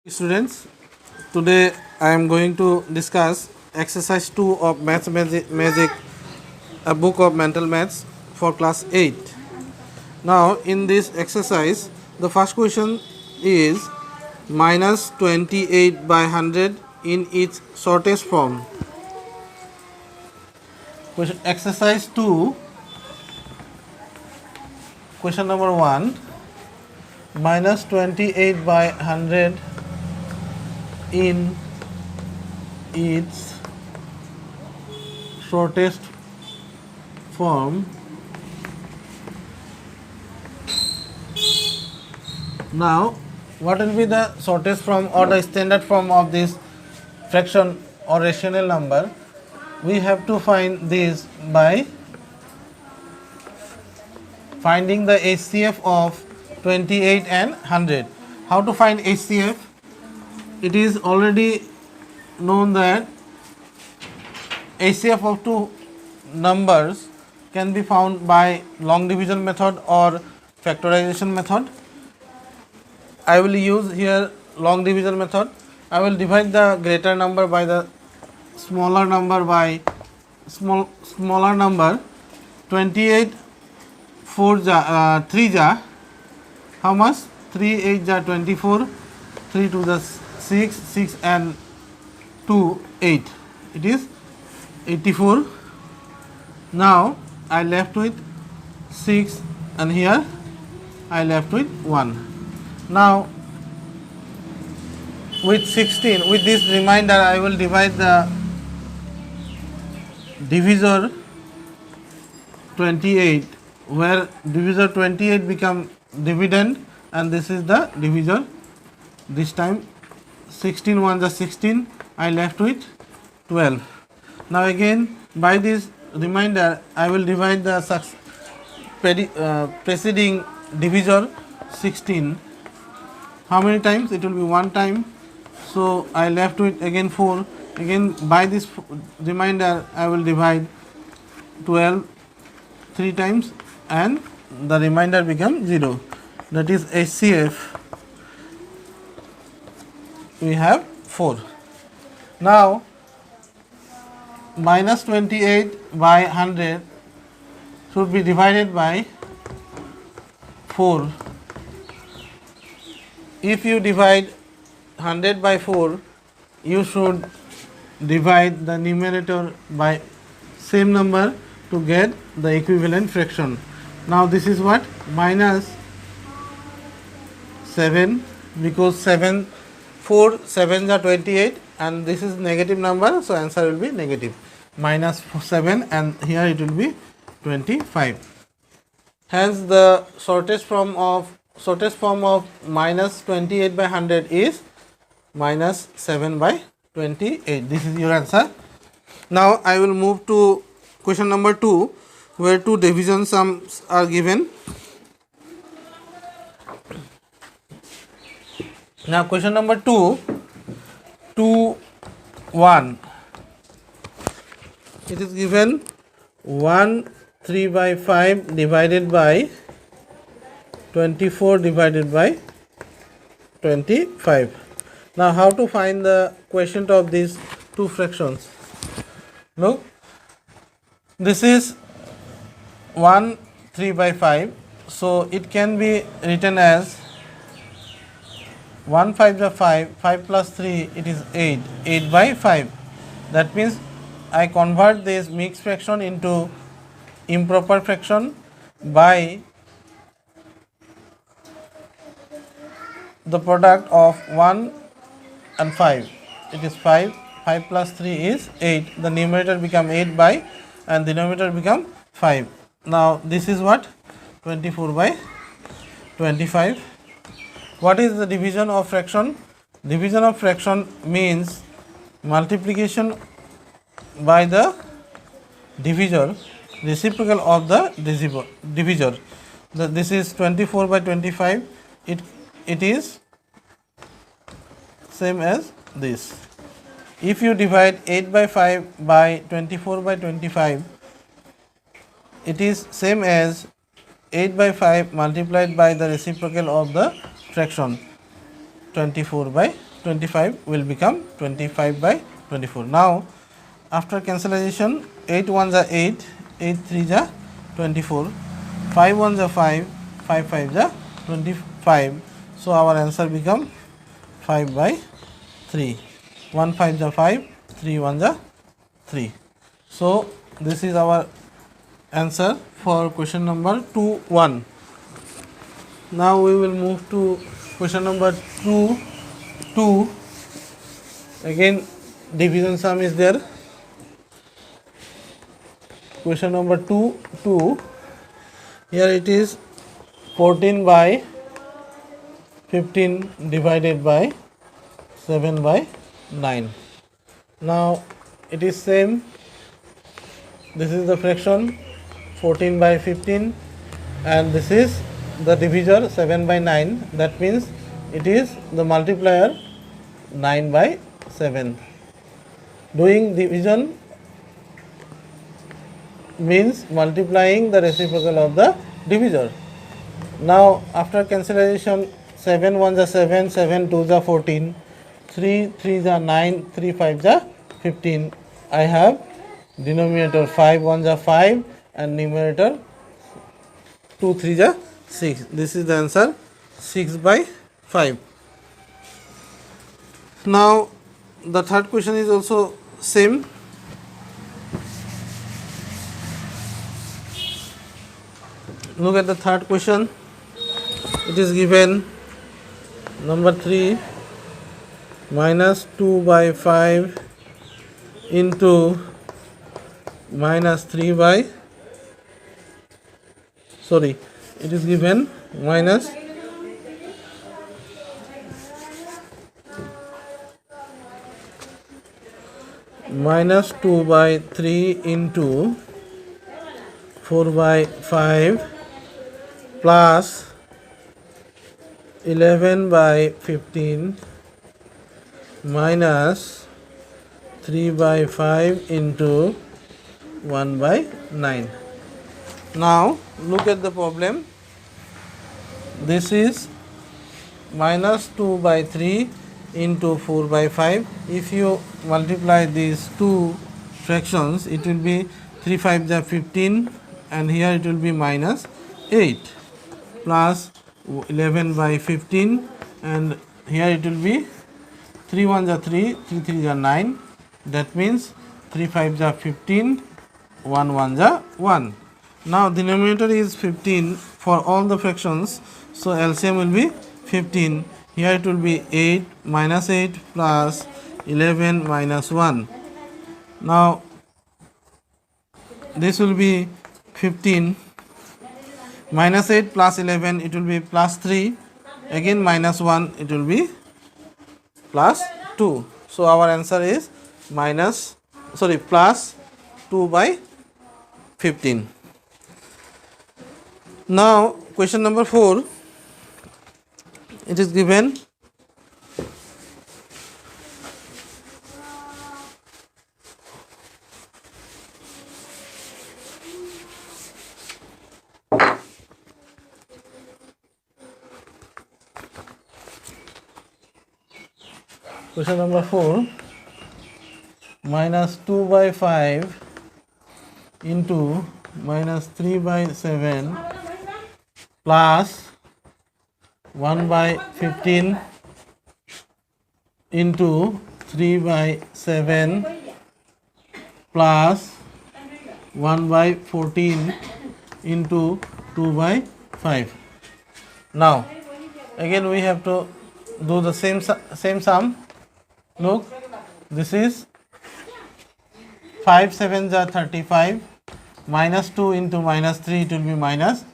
Students, today I am going to discuss exercise 2 of Maths Magic, a book of mental maths for class 8. Now, in this exercise, the first question is minus 28 by 100 in its shortest form. Exercise 2, question number 1, minus 28 by 100 in its shortest form. Now, what will be the shortest form or the standard form of this fraction or rational number? We have to find this by finding the HCF of 28 and 100. How to find HCF? It is already known that HCF of two numbers can be found by long division method or factorization method. I will use here long division method. I will divide the greater number by the smaller number by smaller number. 28 4 ja 3 ja, how much? 3 8 ja 24, 3 to the 6, 6 and 2 8, it is 84. Now I left with 6 and here I left with 1. Now with 16, with this reminder I will divide the divisor 28, where divisor 28 become dividend and this is the divisor. This time 16 1 is 16, I left with 12. Now again by this reminder I will divide the preceding divisor 16. How many times? It will be one time, so I left with again 4. Again by this reminder I will divide 12 3 times and the remainder become 0. That is HCF. We have 4. Now minus 28 by 100 should be divided by 4. If you divide 100 by 4, you should divide the numerator by same number to get the equivalent fraction. Now this is what? Minus 7, because 7 4 7s are 28 and this is negative number, so answer will be negative. Minus 7 and here it will be 25. Hence the shortest form of minus 28 by 100 is minus 7 by 28. This is your answer. Now I will move to question number 2, where two division sums are given. Now question number 2, 2 1. It is given 1 3 by 5 divided by 24 divided by 25. Now how to find the quotient of these two fractions? Look, this is 1 3 by 5, so it can be written as 1 5 is 5, 5 plus 3 it is 8, 8 by 5. That means I convert this mixed fraction into improper fraction by the product of 1 and 5. It is 5, 5 plus 3 is 8. The numerator become 8 by and denominator become 5. Now this is what? 24 by 25. What is the division of fraction? Division of fraction means multiplication by the divisor, reciprocal of the divisor. This is 24 by 25. It is same as this. If you divide 8 by 5 by 24 by 25, it is same as 8 by 5 multiplied by the reciprocal of the fraction 24 by 25 will become 25 by 24. Now after cancellation, 8 ones are 8, 8 threes are 24, 5 ones are 5, 5 fives are 25. So our answer become 5 by 3. 1 5s are 5, 3 ones are 3. So this is our answer for question number 2-1. Now we will move to question number 2. Again division sum is there. Question number 2. Here it is 14 by 15 divided by 7 by 9. Now it is same. This is the fraction 14 by 15 and this is the divisor 7 by 9. That means it is the multiplier 9 by 7. Doing division means multiplying the reciprocal of the divisor. Now after cancellation, 7 ones are 7, 7 twos are 14, 3 threes are 9, 3 fives are 15. I have denominator 5 ones are 5 and numerator 2 threes are 6. This is the answer, 6 by 5. Now the third question is also same. Look at the third question. It is given number 3 minus 2 by 5 into minus 3 by, sorry, it is given minus minus 2 by 3 into 4 by 5 plus 11 by 15 minus 3 by 5 into 1 by 9. Now look at the problem. This is minus 2 by 3 into 4 by 5. If you multiply these two fractions, it will be 3 5s are 15 and here it will be minus 8 plus 11 by 15 and here it will be 3 1s are 3, 3 3s are 9. That means 3 5s are 15, 1 1s are 1. Now denominator is 15 for all the fractions, so LCM will be 15. Here it will be 8 minus 8 plus 11 minus 1. Now this will be 15 minus 8 plus 11, it will be plus 3, again minus 1, it will be plus 2. So our answer is plus 2 by 15. Now question number 4, it is given question number 4, minus 2 by 5 into minus 3 by 7 plus 1 by 15 into 3 by 7 plus 1 by 14 into 2 by 5. Now again we have to do the same sum. Look, this is 5 7s are 35, minus 2 into minus 3, it will be minus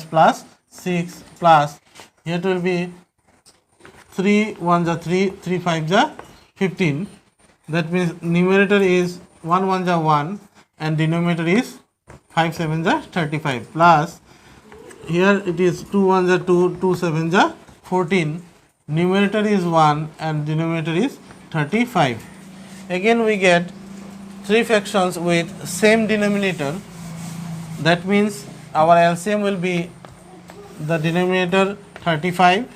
plus 6 plus, here it will be 3 1s are 3, 3 5s are 15. That means numerator is 1 1s are 1 and denominator is 5 7s are 35 plus, here it is 2 1s are 2, 2 7s are 14. Numerator is 1 and denominator is 35. Again we get three fractions with same denominator. That means our LCM will be the denominator 35,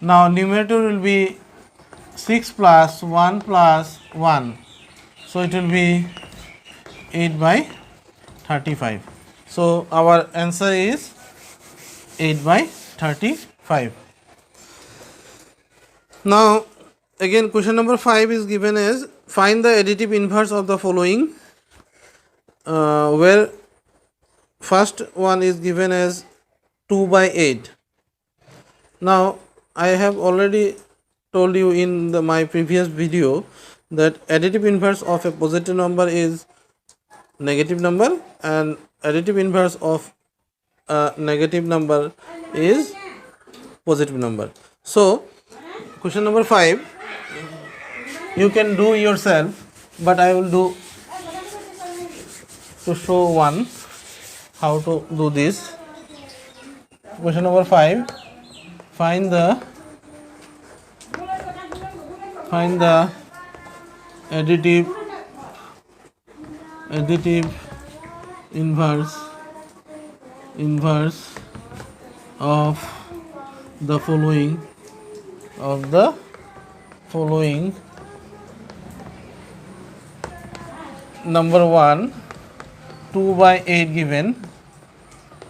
Now numerator will be 6 plus 1 plus 1, so it will be 8 by 35. So our answer is 8 by 35. Now again question number 5 is given as find the additive inverse of the following, where first one is given as 2 by 8. Now I have already told you in my previous video that additive inverse of a positive number is negative number and additive inverse of a negative number is positive number. So question number 5 you can do yourself, but I will do to show one how to do this. Question number 5, find the additive inverse of the following number 1, 2 by 8 given,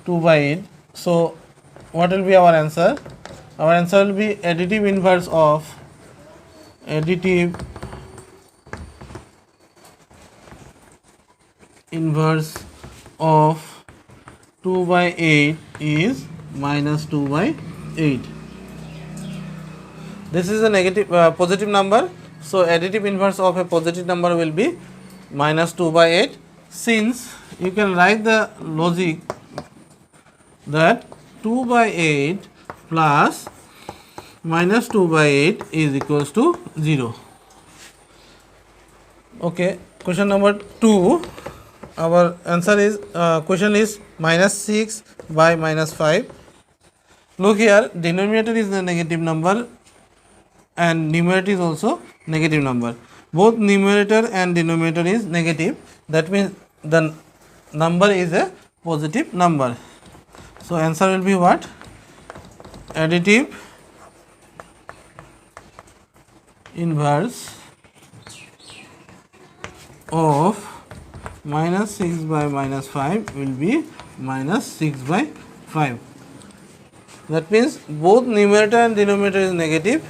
2 by 8. So what will be our answer? Our answer will be additive inverse of 2 by 8 is minus 2 by 8. This is a negative positive number, so additive inverse of a positive number will be minus 2 by 8. Since you can write the logic that 2 by 8 plus minus 2 by 8 is equals to 0. Okay, question number 2, our answer is question is minus 6 by minus 5. Look here, denominator is the negative number and numerator is also negative number. Both numerator and denominator is negative, that means the number is a positive number. So answer will be what? Additive inverse of minus 6 by minus 5 will be minus 6 by 5. That means both numerator and denominator is negative.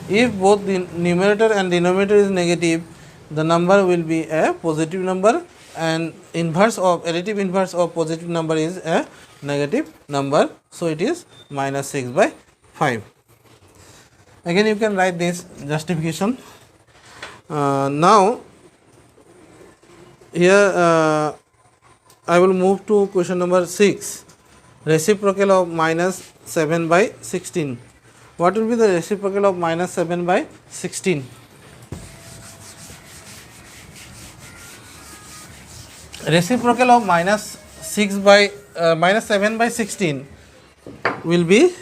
If both the numerator and denominator is negative, the number will be a positive number, and additive inverse of positive number is a negative number, so it is minus 6 by 5. Again you can write this justification. Now here I will move to question number 6, reciprocal of minus 7 by 16. What will be the reciprocal of minus 7 by 16? Reciprocal of minus 7 by 16 will be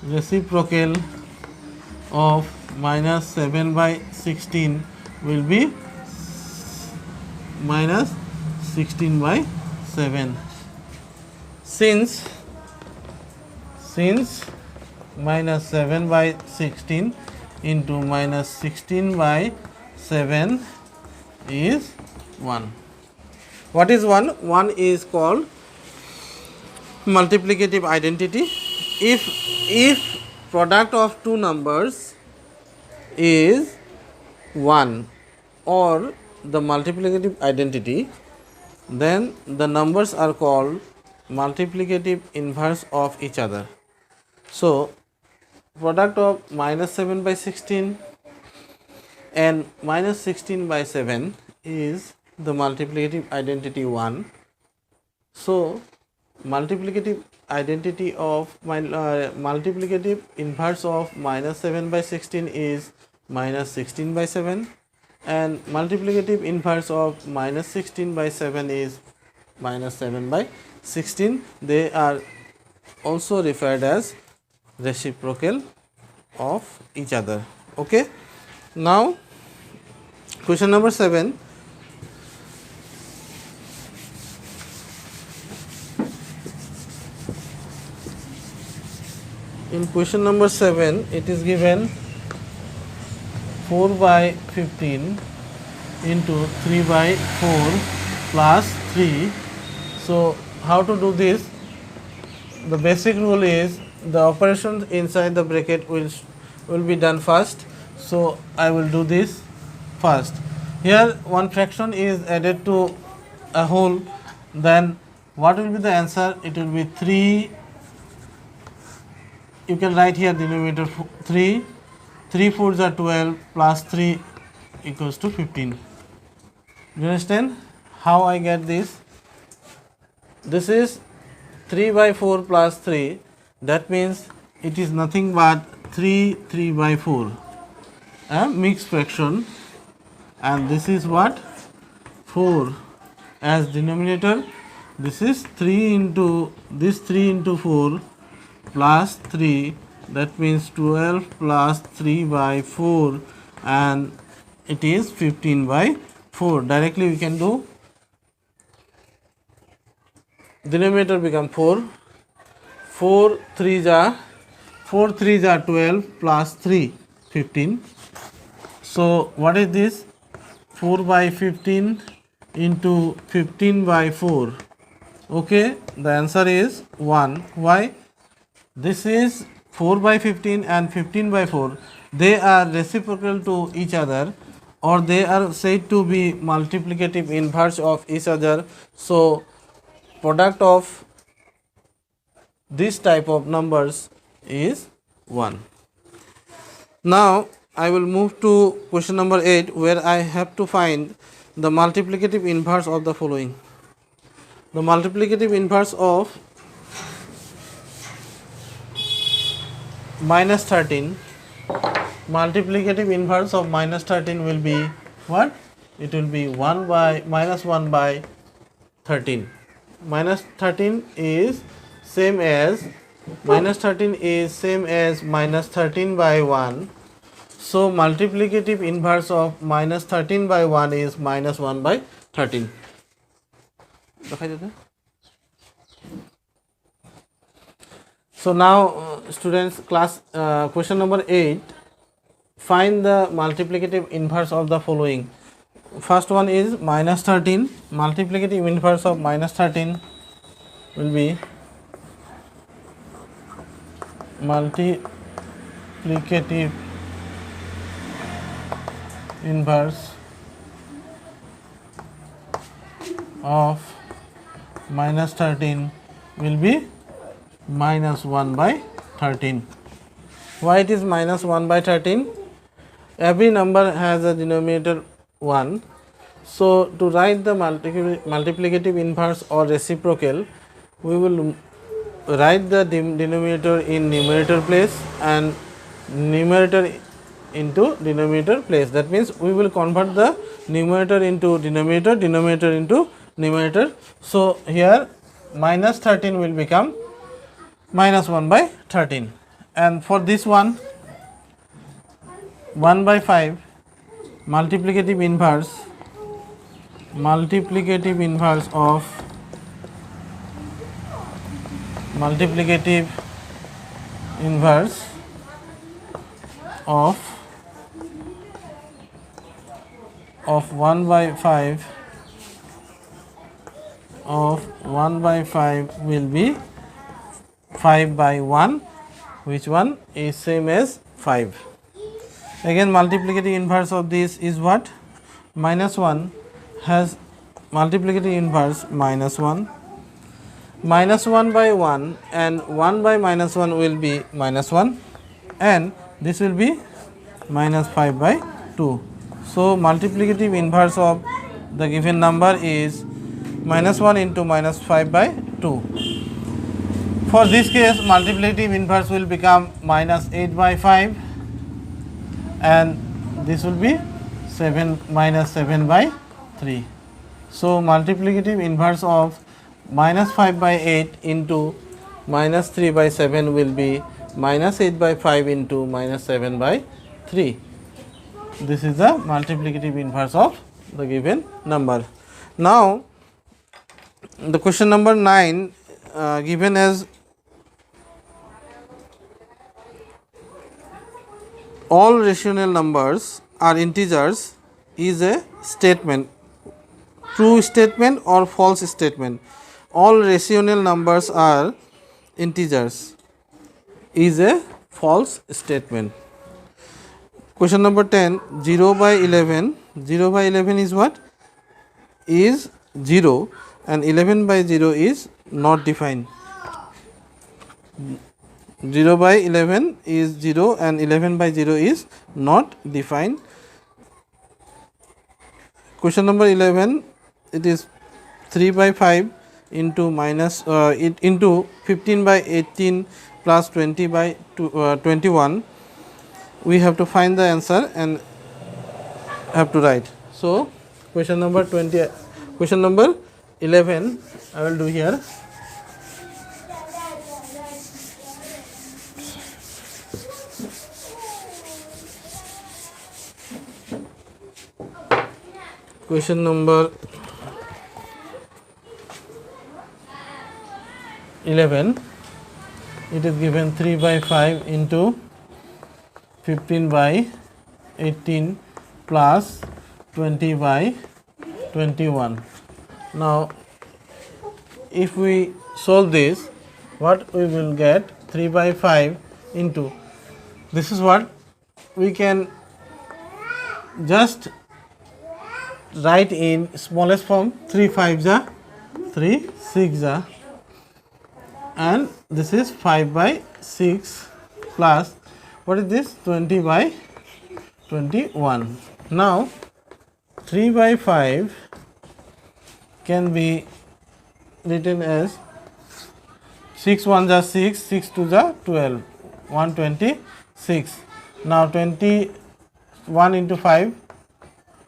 reciprocal of minus 7 by 16 will be minus 16 by 7. Since minus 7 by 16 into minus 16 by 7 is 1. What is 1? 1 is called multiplicative identity. If product of two numbers is 1 or the multiplicative identity, then the numbers are called multiplicative inverse of each other. So product of minus 7 by 16 and minus 16 by 7 is the multiplicative identity 1. So multiplicative identity of multiplicative inverse of minus 7 by 16 is minus 16 by 7, and multiplicative inverse of minus 16 by 7 is minus 7 by 16. They are also referred as reciprocal of each other. Okay. Now question number 7, In question number 7, it is given 4 by 15 into 3 by 4 plus 3. So, how to do this? The basic rule is the operations inside the bracket will be done first. So, I will do this first. Here one fraction is added to a whole, then what will be the answer? It will be 3. You can write here denominator 3. 3 4s are 12 plus 3 equals to 15. You understand how I get this? This is 3 by 4 plus 3. That means it is nothing but 3 by 4. A mixed fraction. And this is what? 4 as denominator. This is 3 into this 3 into 4 plus 3. That means 12 plus 3 by 4, and it is 15 by 4. Directly we can do. Denominator become 4. 4 3s are 12 plus 3 15. So what is this? 4 by 15 into 15 by 4. Okay, the answer is 1. Why? This is 4 by 15 and 15 by 4. They are reciprocal to each other, or they are said to be multiplicative inverse of each other. So product of this type of numbers is 1. Now I will move to question number 8, where I have to find the multiplicative inverse of the following. The multiplicative inverse of minus 13. Multiplicative inverse of minus 13 will be what? It will be 1 by minus 1 by 13. Minus 13 is same as minus 13 by 1. So multiplicative inverse of minus 13 by 1 is minus 1 by 13. So now students, question number 8, find the multiplicative inverse of the following. First one is minus 13. Multiplicative inverse of minus 13 will be multiplicative inverse of minus 13 will be minus 1 by 13. Why it is minus 1 by 13? Every number has a denominator 1. So to write the multiplicative inverse or reciprocal, we will write the denominator in numerator place and numerator into denominator place. That means we will convert the numerator into denominator, denominator into numerator. So here minus 13 will become minus 1 by 13, and for this one 1 by 5 multiplicative inverse of of 1 by 5 will be 5 by 1, which one is same as 5. Again multiplicative inverse of this is what? Minus 1 has multiplicative inverse minus 1. Minus 1 by 1 and 1 by minus 1 will be minus 1, and this will be minus 5 by 2. So multiplicative inverse of the given number is minus 1 into minus 5 by 2. For this case multiplicative inverse will become minus 8 by 5, and this will be minus 7 by 3. So multiplicative inverse of minus 5 by 8 into minus 3 by 7 will be minus 8 by 5 into minus 7 by 3. This is the multiplicative inverse of the given number. Now the question number 9, given as all rational numbers are integers is a statement, true statement or false statement. All rational numbers are integers is a false statement. Question number 10, 0 by 11. 0 by 11 is what? Is 0, and 11 by 0 is not defined. 0 by 11 is 0 and 11 by 0 is not defined. Question number 11, it is 3 by 5 into minus into 15 by 18 plus 20 by 21. We have to find the answer and have to write. So question number 11 I will do here. Question number 11, it is given 3 by 5 into 15 by 18 plus 20 by 21. Now if we solve this, what we will get? 3 by 5 into, this is what we can just write in smallest form, 3 5s are 3 6 are, and this is 5 by 6 plus what is this? 20 by 21. Now 3 by 5 can be written as 6 1s are 6, 6 2s are 12, 126. Now 21 into 5,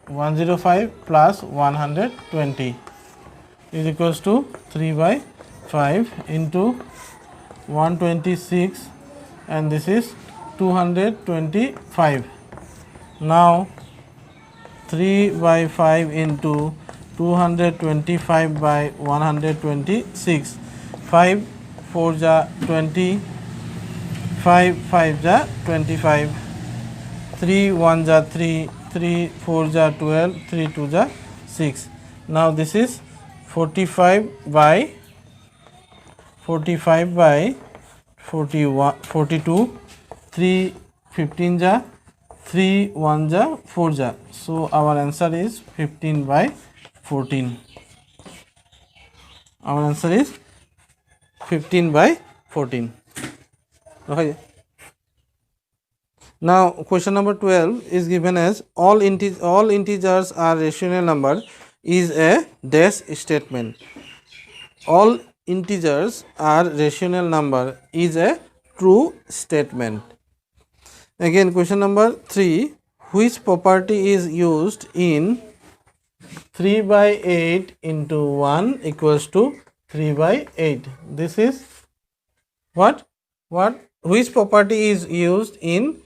105 plus 120 is equals to 3 by 5 into 126, and this is 225. Now 3 by 5 into 225 by 126, 5 4 ja 20, 5 5 ja 25, 3 1 ja 3, 3 4 ja 12, 3 2 ja 6. Now this is 45 by 41, 42, 3 15 ja, 3 1 ja 4 ja. So our answer is 15 by 14. Our answer is 15 by 14. Okay. Now question number 12 is given as all integers are rational number is a dash statement. All integers are rational number is a true statement. Again question number 3, which property is used in 3 by 8 into 1 equals to 3 by 8? This is what which property is used in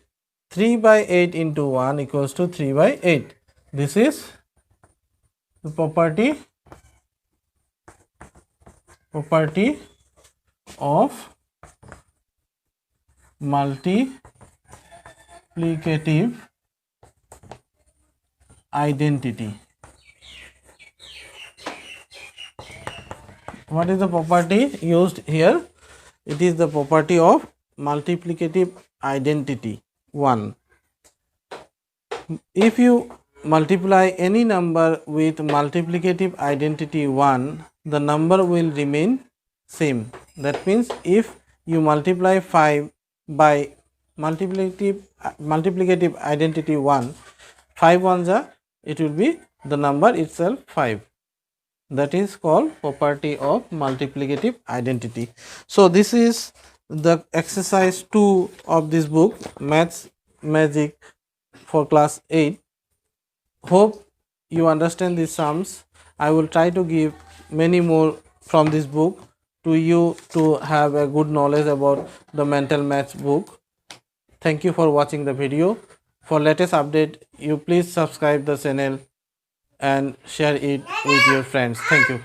3 by 8 into 1 equals to 3 by 8? This is the property of multiplicative identity. What is the property used here? It is the property of multiplicative identity 1. If you multiply any number with multiplicative identity 1, the number will remain same. That means if you multiply 5 by multiplicative identity 1, 5 ones are, it will be the number itself 5. That is called property of multiplicative identity. So this is the exercise 2 of this book, Maths Magic for class 8. Hope you understand these sums. I will try to give many more from this book to you to have a good knowledge about the mental maths book. Thank you for watching the video. For latest update, you please subscribe the channel and share it with your friends. Thank you.